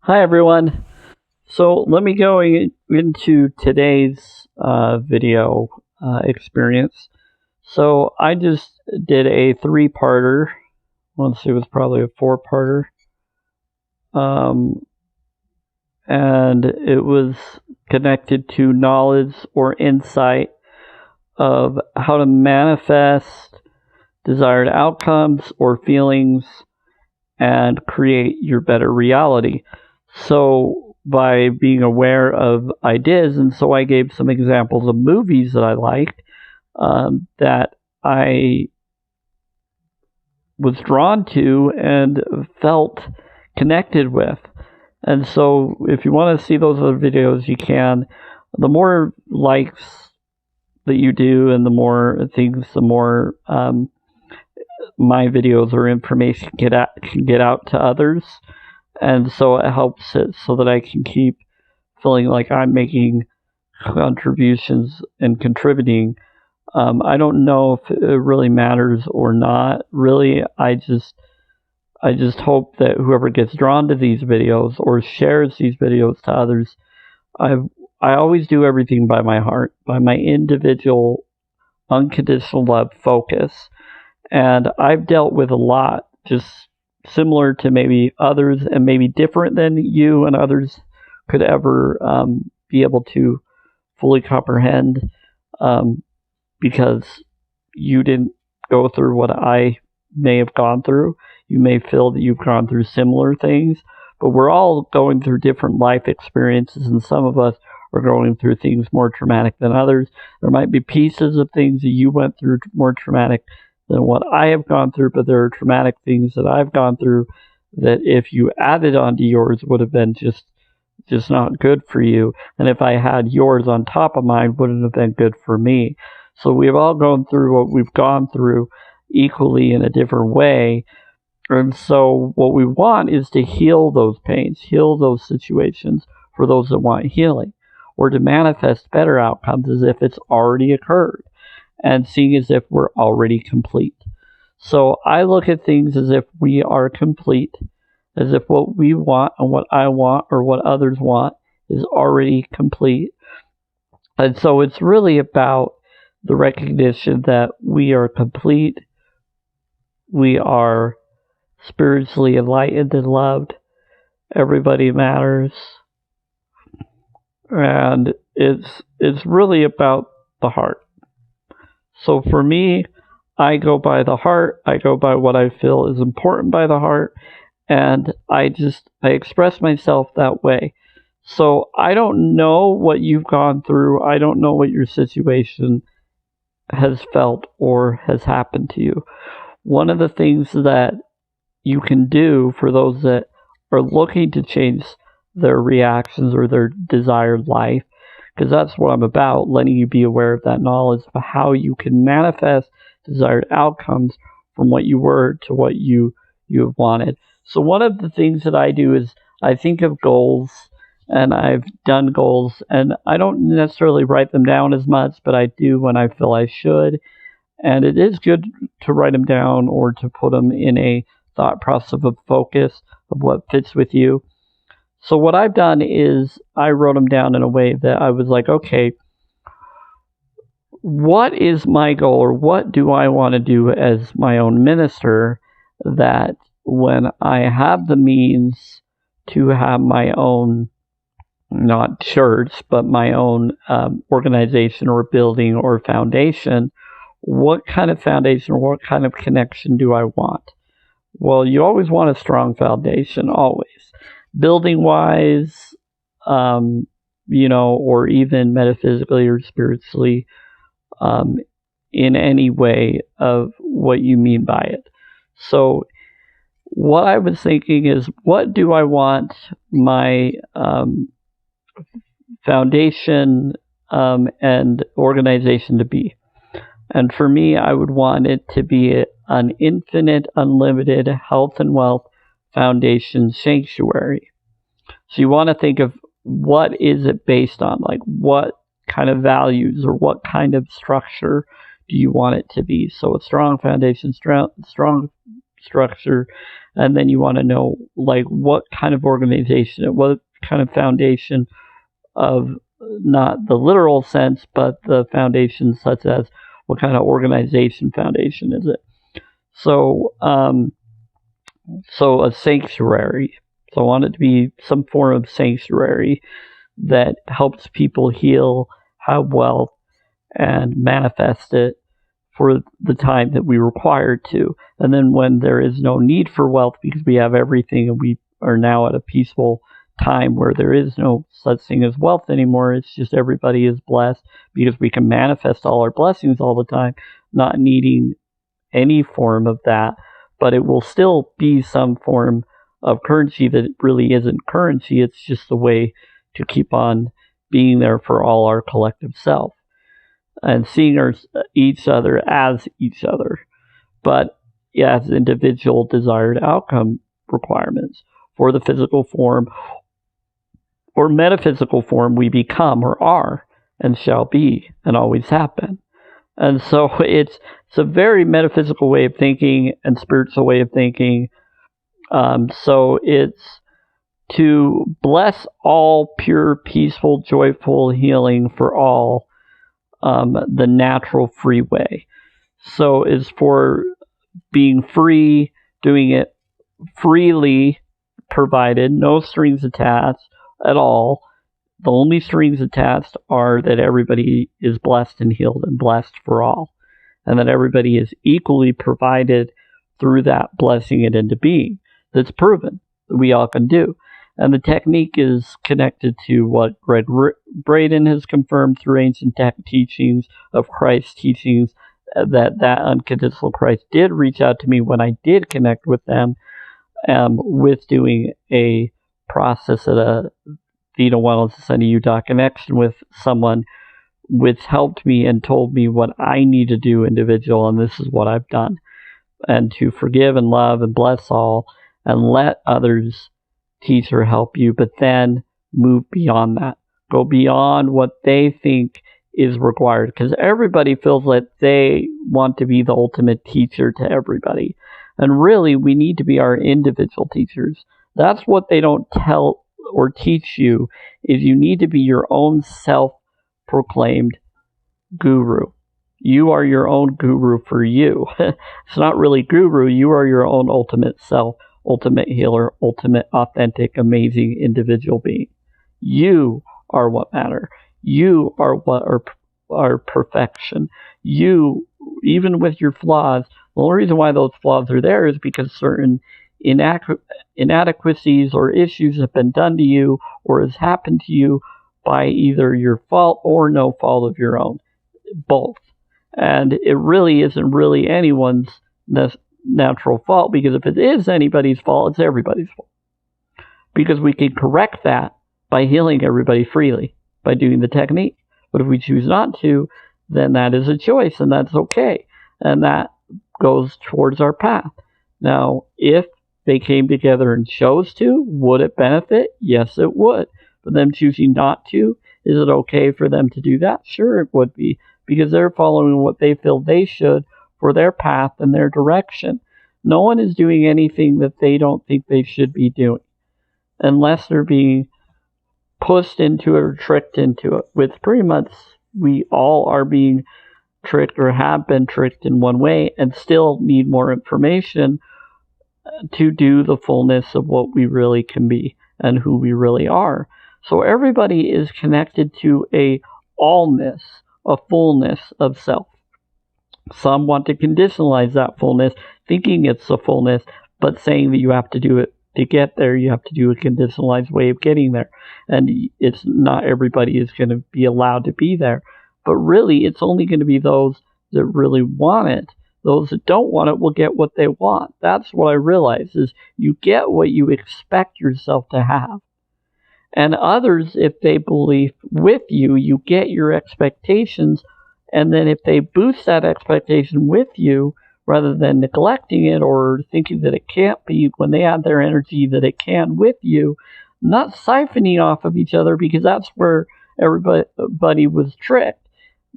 Hi everyone. So let me go into today's video experience. So I just did a three-parter. Let's see, it was probably a four-parter. And it was connected to knowledge or insight of how to manifest desired outcomes or feelings and create your better reality. So by being aware of ideas, and so I gave some examples of movies that I liked that I was drawn to and felt connected with. And so if you want to see those other videos, you can. The more likes that you do and the more things, the more my videos or information can get out to others. And so it helps it so that I can keep feeling like I'm making contributions and contributing. I don't know if it really matters or not. Really, I just hope that whoever gets drawn to these videos or shares these videos to others, I always do everything by my heart, by my individual, unconditional love focus. And I've dealt with a lot, just similar to maybe others and maybe different than you and others could ever be able to fully comprehend, because you didn't go through what I may have gone through. You may feel that you've gone through similar things, but we're all going through different life experiences, and some of us are going through things more traumatic than others. There might be pieces of things that you went through more traumatic than what I have gone through, but there are traumatic things that I've gone through that if you added onto yours would have been just not good for you. And if I had yours on top of mine, wouldn't have been good for me. So we've all gone through what we've gone through equally in a different way. And so what we want is to heal those pains, heal those situations for those that want healing, or to manifest better outcomes as if it's already occurred, and seeing as if we're already complete. So I look at things as if we are complete, as if what we want and what I want or what others want is already complete. And so it's really about the recognition that we are complete, we are spiritually enlightened and loved, everybody matters, and it's really about the heart. So for me, I go by the heart. I go by what I feel is important by the heart, and I express myself that way. So I don't know what you've gone through. I don't know what your situation has felt or has happened to you. One of the things that you can do for those that are looking to change their reactions or their desired life, because that's what I'm about, letting you be aware of that knowledge of how you can manifest desired outcomes from what you were to what you have wanted. So one of the things that I do is I think of goals, and I've done goals, and I don't necessarily write them down as much, but I do when I feel I should. And it is good to write them down or to put them in a thought process of focus of what fits with you. So what I've done is I wrote them down in a way that I was like, okay, what is my goal, or what do I want to do as my own minister, that when I have the means to have my own, not church, but my own organization or building or foundation, what kind of foundation or what kind of connection do I want? Well, you always want a strong foundation, always. Building-wise, or even metaphysically or spiritually, in any way of what you mean by it. So what I was thinking is, what do I want my foundation and organization to be? And for me, I would want it to be an infinite, unlimited health and wealth foundation sanctuary. So you want to think of, what is it based on? Like, what kind of values or what kind of structure do you want it to be? So a strong foundation, strong structure, and then you want to know like what kind of organization, what kind of foundation of not the literal sense, but the foundation such as what kind of organization foundation is it. So so a sanctuary. So I want it to be some form of sanctuary that helps people heal, have wealth, and manifest it for the time that we require to. And then when there is no need for wealth because we have everything and we are now at a peaceful time where there is no such thing as wealth anymore, it's just everybody is blessed because we can manifest all our blessings all the time, not needing any form of that, but it will still be some form of currency that really isn't currency. It's just a way to keep on being there for all our collective self and seeing each other as each other, but as individual desired outcome requirements for the physical form or metaphysical form we become or are and shall be and always have been. And so it's a very metaphysical way of thinking and spiritual way of thinking. So it's to bless all pure, peaceful, joyful healing for all, the natural free way. So is for being free, doing it freely, provided, no strings attached at all. The only strings attached are that everybody is blessed and healed and blessed for all, and that everybody is equally provided through that blessing it into being. That's proven that we all can do. And the technique is connected to what Greg Braden has confirmed through ancient teachings of Christ's teachings, that unconditional Christ did reach out to me when I did connect with them, with doing a process at a Theta Wellness Center Utah connection with someone, which helped me and told me what I need to do individual, and this is what I've done. And to forgive and love and bless all and let others teach or help you, but then move beyond that. Go beyond what they think is required, because everybody feels like they want to be the ultimate teacher to everybody. And really, we need to be our individual teachers. That's what they don't tell or teach you, is you need to be your own self-proclaimed guru. You are your own guru for you. It's not really guru. You are your own ultimate self, ultimate healer, ultimate authentic, amazing individual being. You are what matter. You are what are perfection. You, even with your flaws, the only reason why those flaws are there is because certain inadequacies or issues have been done to you or has happened to you by either your fault or no fault of your own. Both. And it really isn't really anyone's natural fault, because if it is anybody's fault, it's everybody's fault. Because we can correct that by healing everybody freely, by doing the technique. But if we choose not to, then that is a choice, and that's okay. And that goes towards our path. Now, if they came together and chose to, would it benefit? Yes, it would. But them choosing not to, is it okay for them to do that? Sure, it would be, because they're following what they feel they should for their path and their direction. No one is doing anything that they don't think they should be doing, unless they're being pushed into it or tricked into it, which pretty much we all are being tricked or have been tricked in one way and still need more information to do the fullness of what we really can be and who we really are. So everybody is connected to a allness, a fullness of self. Some want to conditionalize that fullness, thinking it's a fullness, but saying that you have to do it to get there. You have to do a conditionalized way of getting there. And it's not everybody is going to be allowed to be there. But really, it's only going to be those that really want it. Those that don't want it will get what they want. That's what I realize, is you get what you expect yourself to have. And others, if they believe with you, you get your expectations. And then if they boost that expectation with you, rather than neglecting it or thinking that it can't be, when they add their energy that it can with you, not siphoning off of each other, because that's where everybody was tricked.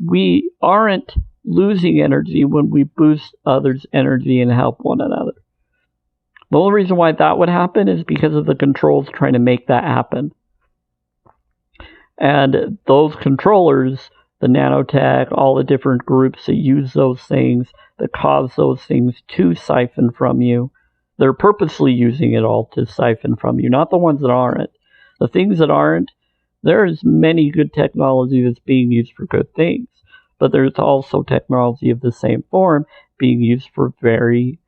We aren't losing energy when we boost others' energy and help one another. The only reason why that would happen is because of the controls trying to make that happen. And those controllers, the nanotech, all the different groups that use those things, that cause those things to siphon from you, they're purposely using it all to siphon from you, not the ones that aren't. The things that aren't, there's many good technology that's being used for good things, but there's also technology of the same form being used for very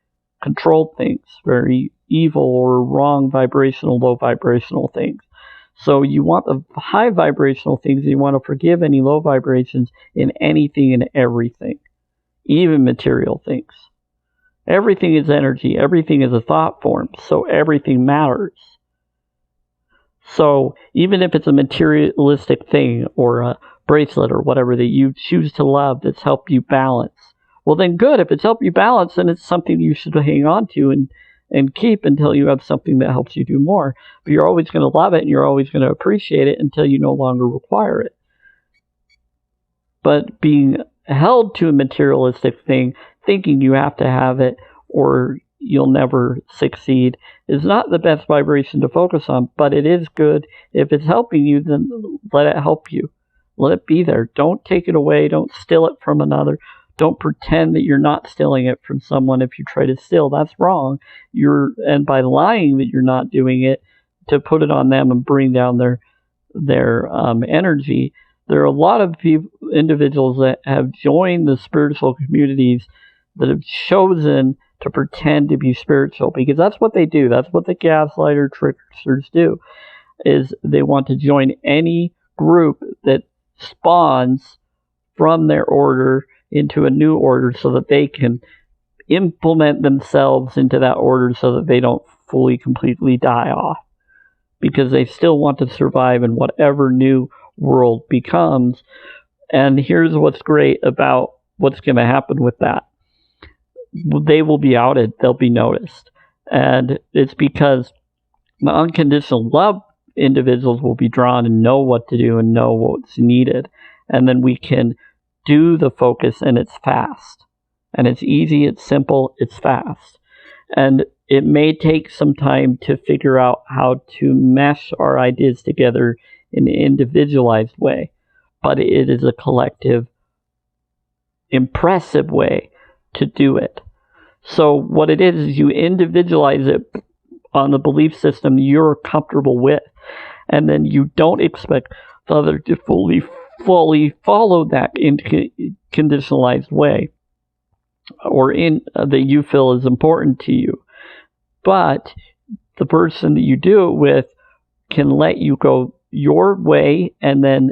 controlled things, very evil or wrong vibrational, low vibrational things. So you want the high vibrational things, and you want to forgive any low vibrations in anything and everything, even material things. Everything is energy. Everything is a thought form, so everything matters. So even if it's a materialistic thing or a bracelet or whatever that you choose to love that's helped you balance, well then good. If it's helped you balance, then it's something you should hang on to and keep until you have something that helps you do more. But you're always going to love it and you're always going to appreciate it until you no longer require it. But being held to a materialistic thing, thinking you have to have it or you'll never succeed, is not the best vibration to focus on, but it is good. If it's helping you, then let it help you. Let it be there. Don't take it away. Don't steal it from another. Don't pretend that you're not stealing it from someone. If you try to steal, that's wrong. And by lying that you're not doing it to put it on them and bring down their energy. There are a lot of individuals that have joined the spiritual communities that have chosen to pretend to be spiritual, because that's what they do. That's what the gaslighter tricksters do, is they want to join any group that spawns from their order into a new order so that they can implement themselves into that order so that they don't fully, completely die off, because they still want to survive in whatever new world becomes. And here's what's great about what's going to happen with that. They will be outed. They'll be noticed. And it's because the unconditional love individuals will be drawn and know what to do and know what's needed. And then we can do the focus, and it's fast. And it's easy, it's simple, it's fast. And it may take some time to figure out how to mesh our ideas together in an individualized way. But it is a collective, impressive way to do it. So what it is you individualize it on the belief system you're comfortable with, and then you don't expect the other to fully follow that in conditionalized way, or in that you feel is important to you. But the person that you do it with can let you go your way and then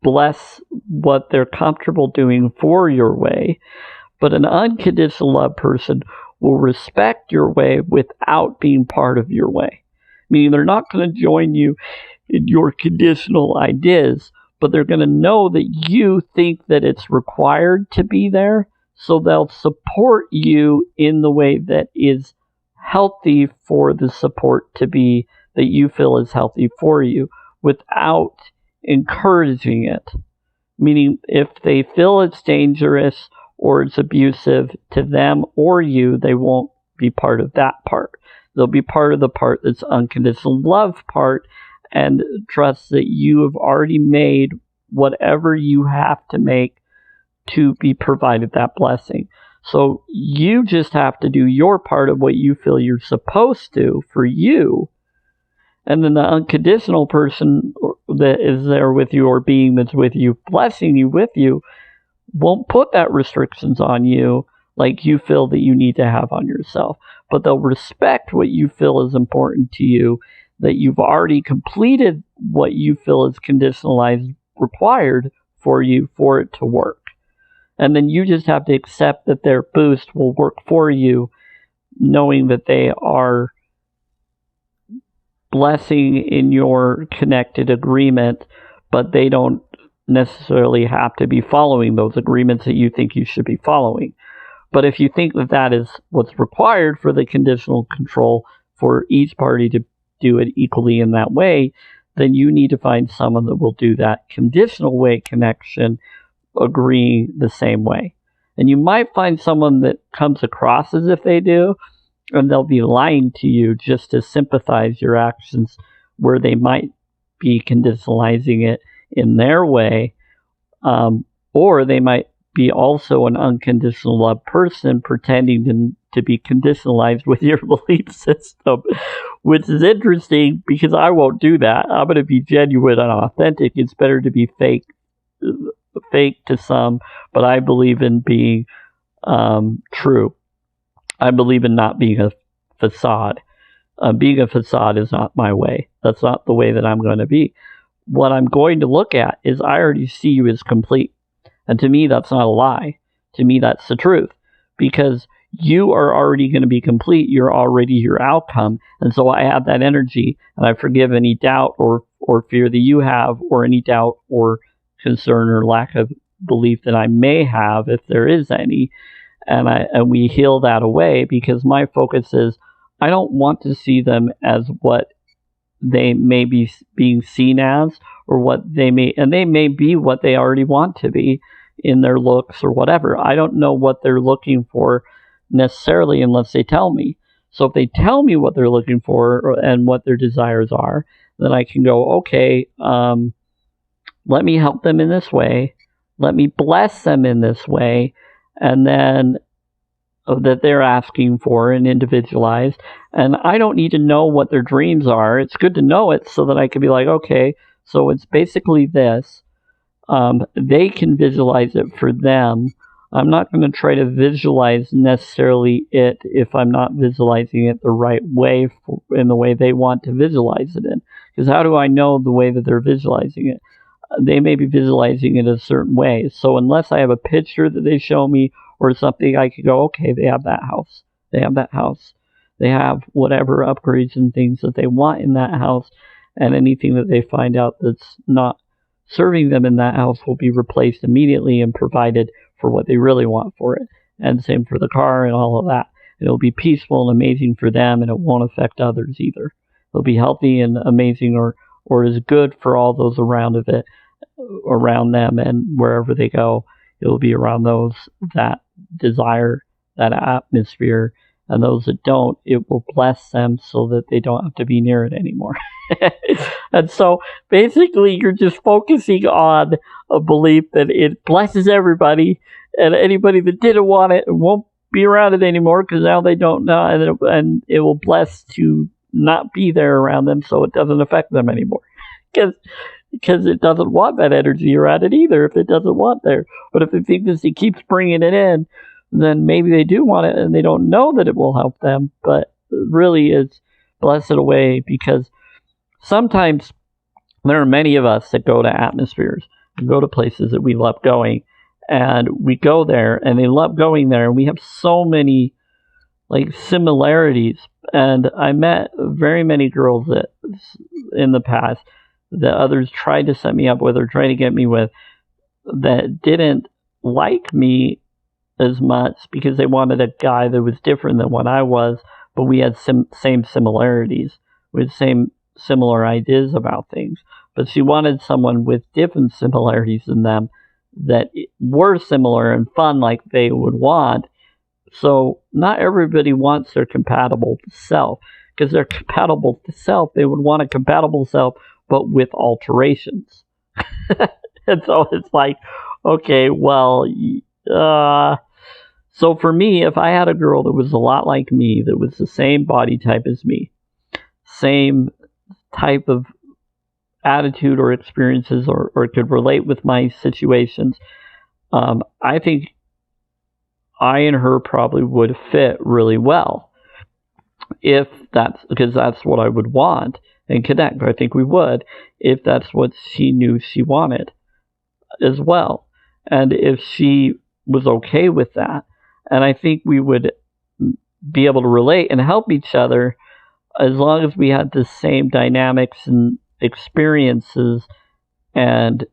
bless what they're comfortable doing for your way. But an unconditional love person will respect your way without being part of your way. Meaning they're not going to join you in your conditional ideas, but they're going to know that you think that it's required to be there, so they'll support you in the way that is healthy for the support to be, that you feel is healthy for you, without encouraging it. Meaning if they feel it's dangerous or it's abusive to them or you, they won't be part of that part. They'll be part of the part that's unconditional love part, and trust that you have already made whatever you have to make to be provided that blessing. So you just have to do your part of what you feel you're supposed to for you. And then the unconditional person that is there with you, or being that's with you, blessing you with you, won't put that restrictions on you like you feel that you need to have on yourself. But they'll respect what you feel is important to you, that you've already completed what you feel is conditionalized required for you for it to work. And then you just have to accept that their boost will work for you, knowing that they are blessing in your connected agreement, but they don't necessarily have to be following those agreements that you think you should be following. But if you think that that is what's required for the conditional control for each party to do it equally in that way, then you need to find someone that will do that conditional way connection, agreeing the same way. And you might find someone that comes across as if they do, and they'll be lying to you just to sympathize your actions, where they might be conditionalizing it in their way, or they might be also an unconditional love person pretending to be conditionalized with your belief system, which is interesting because I won't do that. I'm going to be genuine and authentic. It's better to be fake to some, but I believe in being true. I believe in not being a facade. Being a facade is not my way. That's not the way that I'm going to be. What I'm going to look at is I already see you as complete. And to me, that's not a lie. To me, that's the truth. Because you are already going to be complete. You're already your outcome. And so I have that energy, and I forgive any doubt or fear that you have, or any doubt or concern or lack of belief that I may have, if there is any. And we heal that away, because my focus is I don't want to see them as what they may be being seen as, or what they may be what they already want to be in their looks or whatever. I don't know what they're looking for necessarily unless they tell me. So if they tell me what they're looking for and what their desires are, then I can go, okay, let me help them in this way. Let me bless them in this way. And then that they're asking for and individualized. And I don't need to know what their dreams are. It's good to know it so that I can be like, okay, so it's basically this. They can visualize it for them. I'm not going to try to visualize necessarily it if I'm not visualizing it the right way, in the way they want to visualize it in. Because how do I know the way that they're visualizing it? They may be visualizing it a certain way. So unless I have a picture that they show me or something, I could go, okay, they have that house. They have that house. They have whatever upgrades and things that they want in that house. And anything that they find out that's not serving them in that house will be replaced immediately and provided for what they really want for it. And same for the car and all of that. It'll be peaceful and amazing for them, and it won't affect others either. It'll be healthy and amazing, or is good for all those around them, and wherever they go, it'll be around those that desire that atmosphere, and those that don't, it will bless them so that they don't have to be near it anymore. And so basically you're just focusing on a belief that it blesses everybody, and anybody that didn't want it won't be around it anymore because now they don't know, and it will bless to not be there around them so it doesn't affect them anymore. Because it doesn't want that energy around it either if it doesn't want there. But if it thinks it keeps bringing it in, then maybe they do want it and they don't know that it will help them. But really it's bless it away, because sometimes there are many of us that go to atmospheres and go to places that we love going. And we go there and they love going there. And we have so many similarities. And I met very many girls that in the past that others tried to set me up with or tried to get me with that didn't like me as much because they wanted a guy that was different than what I was, but we had same similarities. We had similar ideas about things. But she wanted someone with different similarities than them that were similar and fun like they would want. So not everybody wants their compatible self, because they're compatible to self. They would want a compatible self, but with alterations. And so it's like, okay, well, so for me, if I had a girl that was a lot like me, that was the same body type as me, same type of attitude or experiences, or could relate with my situations, I think I and her probably would fit really well, because that's what I would want and connect. I think we would, if that's what she knew she wanted as well. And if she was okay with that, and I think we would be able to relate and help each other as long as we had the same dynamics and experiences, and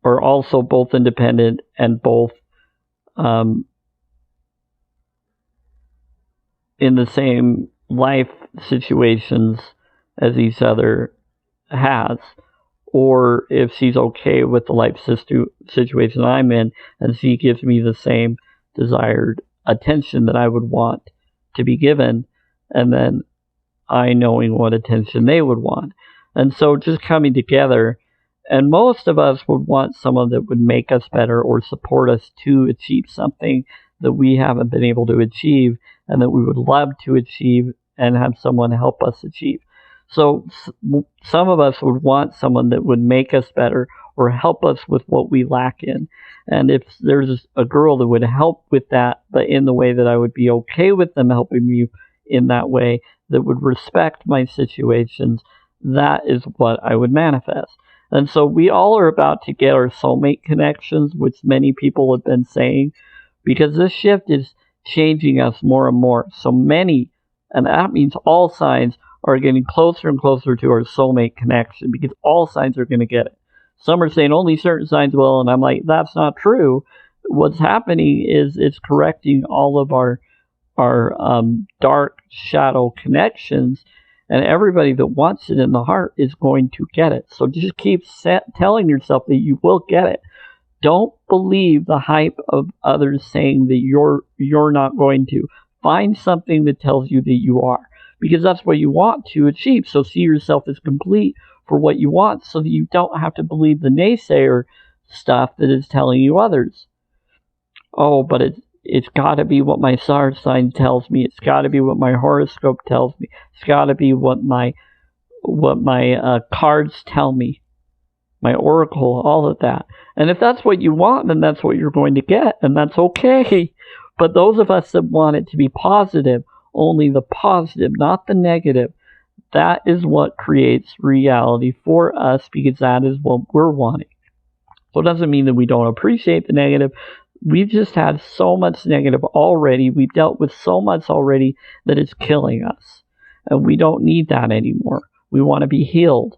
are also both independent and both in the same life situations as each other has. Or if she's okay with the life situation I'm in, and she gives me the same desired attention that I would want to be given, and then I knowing what attention they would want. And so just coming together, and most of us would want someone that would make us better or support us to achieve something that we haven't been able to achieve and that we would love to achieve and have someone help us achieve. So some of us would want someone that would make us better or help us with what we lack in. And if there's a girl that would help with that, but in the way that I would be okay with them helping me in that way, that would respect my situations, that is what I would manifest. And so we all are about to get our soulmate connections, which many people have been saying, because this shift is changing us more and more. So many, and that means all signs, are getting closer and closer to our soulmate connection, because all signs are going to get it. Some are saying only certain signs will, and I'm like, that's not true. What's happening is it's correcting all of our dark shadow connections, and everybody that wants it in the heart is going to get it. So just keep telling yourself that you will get it. Don't believe the hype of others saying that you're not going to. Find something that tells you that you are, because that's what you want to achieve. So see yourself as complete for what you want, so that you don't have to believe the naysayer stuff that is telling you others. Oh, but it's got to be what my star sign tells me. It's got to be what my horoscope tells me. It's got to be what my cards tell me, my oracle, all of that. And if that's what you want, then that's what you're going to get, and that's okay. But those of us that want it to be positive, only the positive, not the negative, that is what creates reality for us, because that is what we're wanting. So it doesn't mean that we don't appreciate the negative. We've just had so much negative already. We've dealt with so much already that it's killing us. And we don't need that anymore. We want to be healed.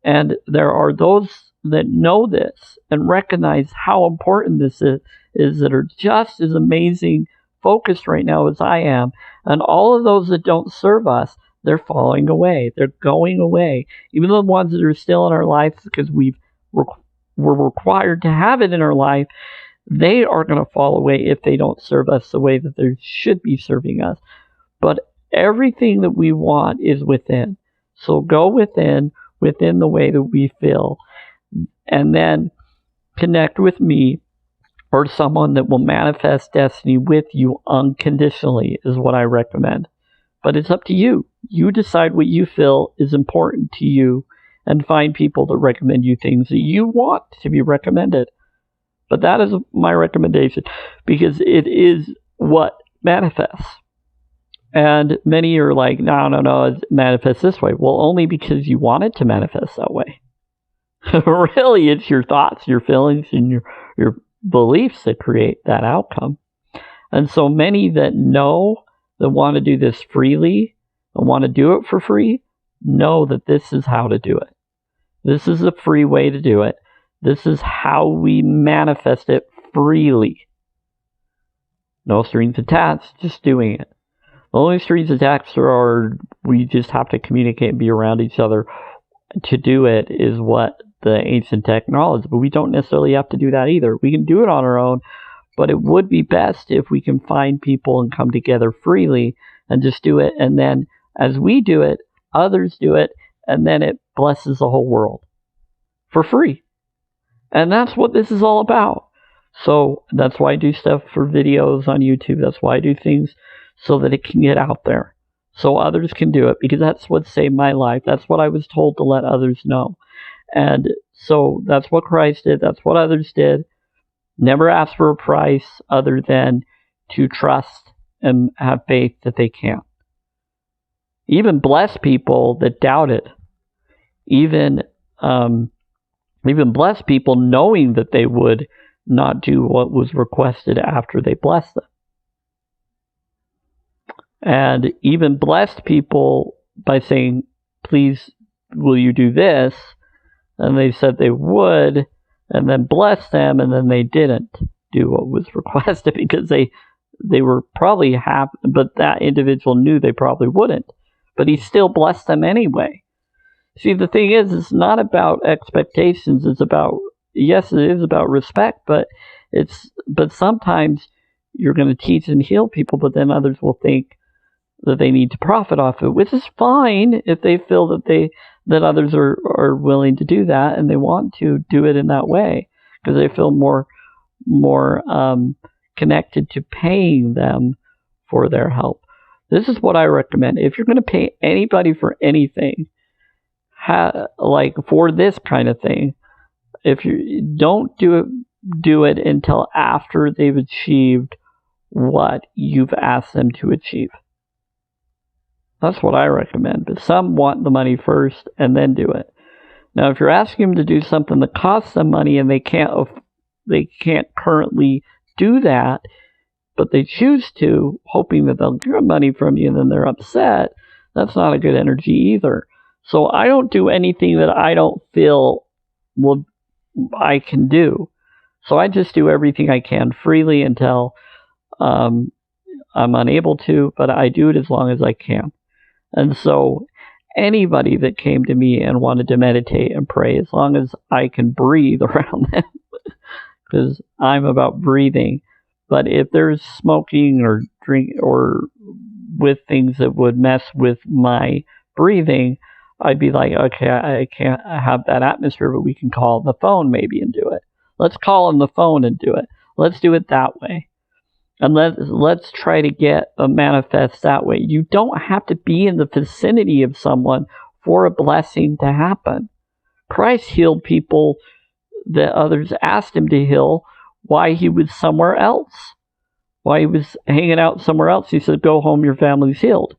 And there are those that know this and recognize how important this is that are just as amazing focused right now as I am. And all of those that don't serve us, they're falling away. They're going away. Even the ones that are still in our lives because we're required to have it in our life, they are going to fall away if they don't serve us the way that they should be serving us. But everything that we want is within. So go within the way that we feel, and then connect with me or someone that will manifest destiny with you unconditionally is what I recommend. But it's up to you. You decide what you feel is important to you, and find people that recommend you things that you want to be recommended. But that is my recommendation, because it is what manifests. And many are like, no, it manifests this way. Well, only because you want it to manifest that way. Really, it's your thoughts, your feelings, and your beliefs that create that outcome. And so many that know, that want to do this freely and want to do it for free, know that this is how to do it. This is a free way to do it. This is how we manifest it freely. No strings attached, just doing it. The only strings attached are we just have to communicate and be around each other to do it, is what the ancient tech knowledge. But we don't necessarily have to do that either. We can do it on our own, but it would be best if we can find people and come together freely and just do it. And then as we do it, others do it, and then it blesses the whole world for free. And that's what this is all about. So that's why I do stuff for videos on YouTube. That's why I do things so that it can get out there, so others can do it, because that's what saved my life. That's what I was told to let others know. And so that's what Christ did. That's what others did. Never ask for a price other than to trust and have faith that they can. Even bless people that doubt it. Even bless people knowing that they would not do what was requested after they blessed them. And even blessed people by saying, please, will you do this? And they said they would, and then blessed them, and then they didn't do what was requested because they were probably happy, but that individual knew they probably wouldn't. But he still blessed them anyway. See, the thing is, it's not about expectations. It's about, yes, it is about respect, but sometimes you're going to teach and heal people, but then others will think that they need to profit off it, which is fine if they feel that others are willing to do that and they want to do it in that way because they feel more connected to paying them for their help. This is what I recommend. If you're going to pay anybody for anything, like for this kind of thing, if you don't do it until after they've achieved what you've asked them to achieve. That's what I recommend. But some want the money first and then do it. Now, if you're asking them to do something that costs them money and they can't currently do that, but they choose to, hoping that they'll get money from you and then they're upset, that's not a good energy either. So I don't do anything that I don't feel I can do. So I just do everything I can freely until I'm unable to, but I do it as long as I can. And so anybody that came to me and wanted to meditate and pray, as long as I can breathe around them, because I'm about breathing. But if there's smoking or drink or with things that would mess with my breathing, I'd be like, okay, I can't have that atmosphere, but we can call on the phone maybe and do it. Let's call on the phone and do it. Let's do it that way. And let's try to get a manifest that way. You don't have to be in the vicinity of someone for a blessing to happen. Christ healed people that others asked him to heal while he was somewhere else. While he was hanging out somewhere else, he said, go home, your family's healed.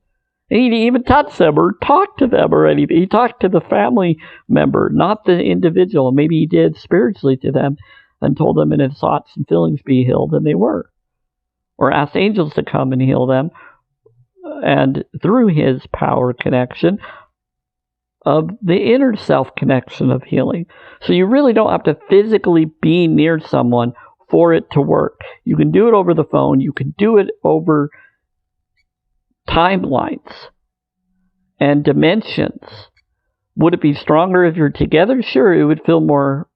And he didn't even touch them or talk to them or anything. He talked to the family member, not the individual. Maybe he did spiritually to them and told them in his thoughts and feelings be healed, and they were. Or asked angels to come and heal them, and through his power connection of the inner self connection of healing. So you really don't have to physically be near someone for it to work. You can do it over the phone. You can do it over timelines and dimensions. Would it be stronger if you're together? Sure, it would feel more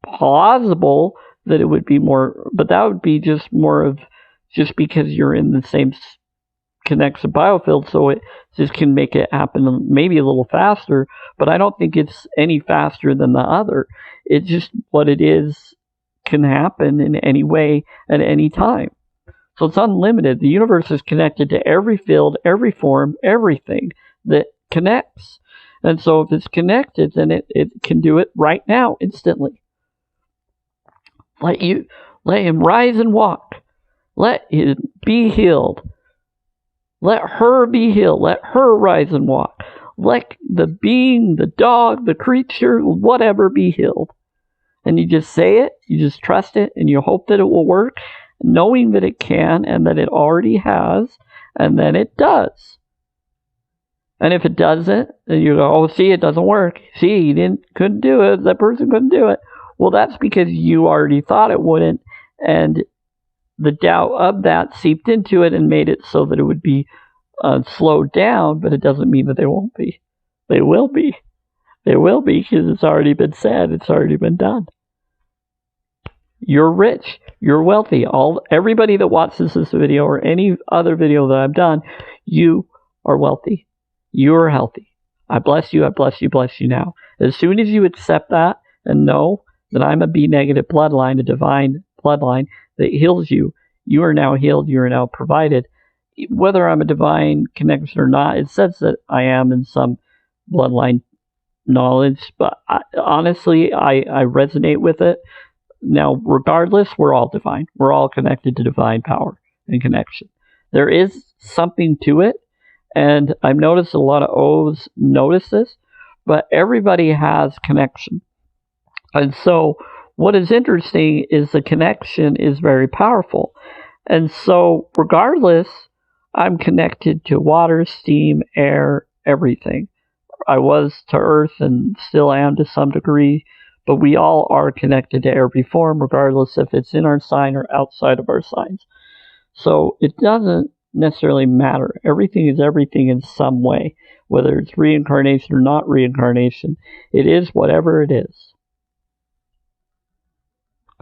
plausible that it would be more, but that would be just more of just because you're in the same connection biofield, so it just can make it happen maybe a little faster, but I don't think it's any faster than the other. It's just what it is can happen in any way at any time. So it's unlimited. The universe is connected to every field, every form, everything that connects. And so if it's connected, then it can do it right now, instantly. Let him rise and walk. Let him be healed. Let her be healed. Let her rise and walk. Let the being, the dog, the creature, whatever be healed. And you just say it, you just trust it, and you hope that it will work, knowing that it can and that it already has, and then it does. And if it doesn't, then you go, oh, see, it doesn't work. See, he couldn't do it. That person couldn't do it. Well, that's because you already thought it wouldn't, and the doubt of that seeped into it and made it so that it would be slowed down, but it doesn't mean that they won't be. They will be. They will be because it's already been said. It's already been done. You're rich. You're wealthy. Everybody that watches this video or any other video that I've done, you are wealthy. You're healthy. I bless you. I bless you. Bless you now. As soon as you accept that and know that I'm a B negative bloodline, a divine bloodline that heals you, you are now healed. You are now provided. Whether I'm a divine connection or not, it says that I am in some bloodline knowledge, but honestly, I resonate with it. Now, regardless, we're all divine. We're all connected to divine power and connection. There is something to it, and I've noticed a lot of O's notice this, but everybody has connection. And so what is interesting is the connection is very powerful. And so regardless, I'm connected to water, steam, air, everything. I was to earth and still am to some degree, but we all are connected to every form, regardless if it's in our sign or outside of our signs. So it doesn't necessarily matter. Everything is everything in some way, whether it's reincarnation or not reincarnation. It is whatever it is.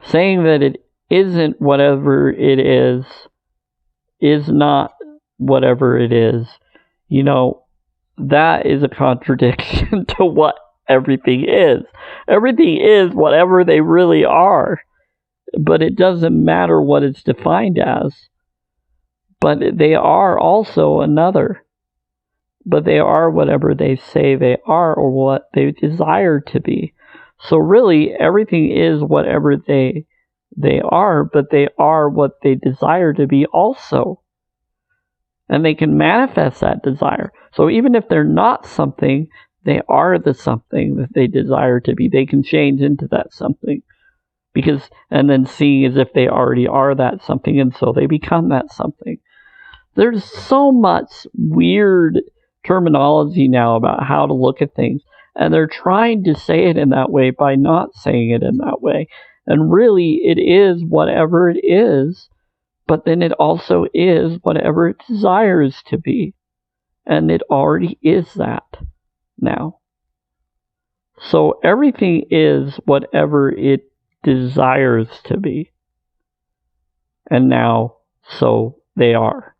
Saying that it isn't whatever it is not whatever it is You know, that is a contradiction to what everything is. Everything is whatever they really are, but it doesn't matter what it's defined as. But they are also another. But they are whatever they say they are or what they desire to be. So really, everything is whatever they are, but they are what they desire to be also. And they can manifest that desire. So even if they're not something, they are the something that they desire to be. They can change into that something. And then seeing as if they already are that something, and so they become that something. There's so much weird terminology now about how to look at things, and they're trying to say it in that way by not saying it in that way. And really, it is whatever it is, but then it also is whatever it desires to be. And it already is that now. So everything is whatever it desires to be. And now, so they are.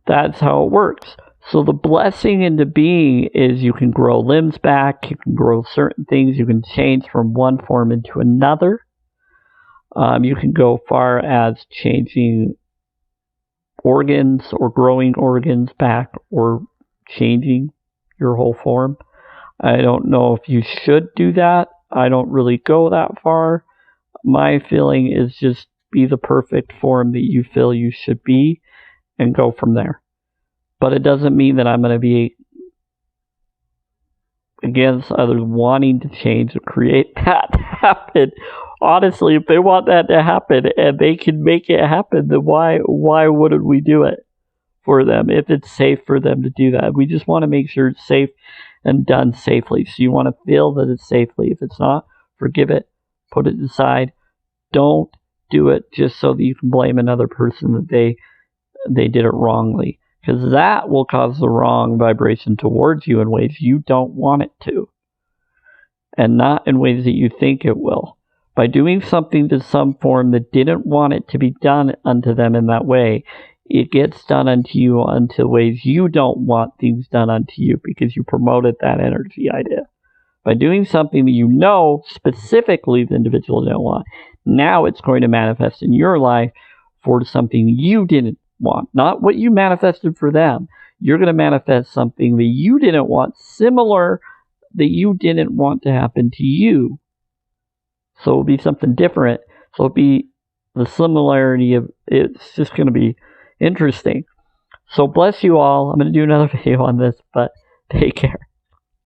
That's how it works. So the blessing into being is you can grow limbs back, you can grow certain things, you can change from one form into another. You can go far as changing organs or growing organs back or changing your whole form. I don't know if you should do that. I don't really go that far. My feeling is just be the perfect form that you feel you should be and go from there. But it doesn't mean that I'm going to be against others wanting to change or create that to happen. Honestly, if they want that to happen and they can make it happen, then why wouldn't we do it for them if it's safe for them to do that? We just want to make sure it's safe and done safely. So you want to feel that it's safely. If it's not, forgive it, put it aside. Don't do it just so that you can blame another person that they did it wrongly. Because that will cause the wrong vibration towards you in ways you don't want it to. And not in ways that you think it will. By doing something to some form that didn't want it to be done unto them in that way, it gets done unto you unto ways you don't want things done unto you because you promoted that energy idea. By doing something that you know specifically the individual didn't want, now it's going to manifest in your life for something you didn't want, not what you manifested for them. You're going to manifest something that you didn't want, similar that you didn't want to happen to you. So it'll be something different. So it'll be the similarity of, it's just going to be interesting. So bless you all. I'm going to do another video on this, but take care.